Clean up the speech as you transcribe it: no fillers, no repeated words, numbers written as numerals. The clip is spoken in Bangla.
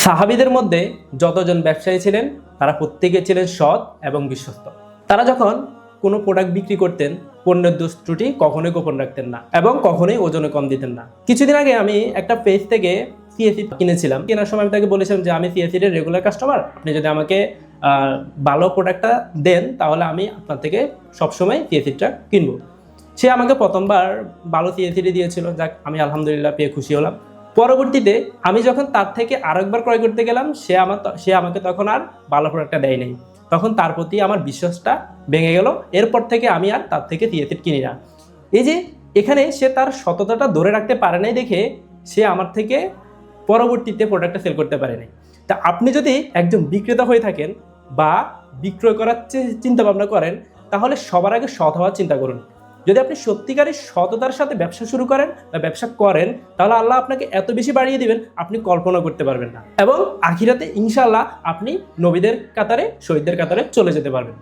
সাহাবীদের মধ্যে যতজন ব্যবসায়ী ছিলেন তারা প্রত্যেকে ছিলেন সৎ এবং বিশ্বস্ত। তারা যখন কোনো প্রোডাক্ট বিক্রি করতেন, পণ্যের দোষ ত্রুটি কখনোই গোপন রাখতেন না এবং কখনোই ওজনে কম দিতেন না। কিছুদিন আগে আমি একটা পেজ থেকে সিএসি কিনেছিলাম। কেনার সময় আমি তাকে বলেছিলাম যে আমি সিএসির রেগুলার কাস্টমার, আপনি যদি আমাকে ভালো প্রোডাক্টটা দেন তাহলে আমি আপনার থেকে সবসময় সিএসিটা কিনবো। সে আমাকে প্রথমবার ভালো সিএসিটি দিয়েছিল, যাক আমি আলহামদুলিল্লাহ পেয়ে খুশি হলাম। পরবর্তীতে আমি যখন তার থেকে আরেকবার ক্রয় করতে গেলাম, সে আমাকে তখন আর ভালো প্রোডাক্টটা দেয় নাই। তখন তার প্রতি আমার বিশ্বাসটা ভেঙে গেল। এরপর থেকে আমি আর তার থেকে সিএসি কিনি না। এই যে এখানে সে তার সততাটা ধরে রাখতে পারে নাই দেখে সে আমার থেকে পরবর্তীতে প্রোডাক্টটা সেল করতে পারে নাই। তা আপনি যদি একজন বিক্রেতা হয়ে থাকেন বা বিক্রয় করার চিন্তা ভাবনা করেন, তাহলে সবার আগে সৎ হওয়ার চিন্তা করুন। যদি আপনি সত্যিকারের সততার সাথে ব্যবসা শুরু করেন বা ব্যবসা করেন, তাহলে আল্লাহ আপনাকে এত বেশি বাড়িয়ে দিবেন আপনি কল্পনা করতে পারবেন না। এবং আখিরাতে ইনশাআল্লাহ আপনি নবীদের কাতারে, শহীদদের কাতারে চলে যেতে পারবেন।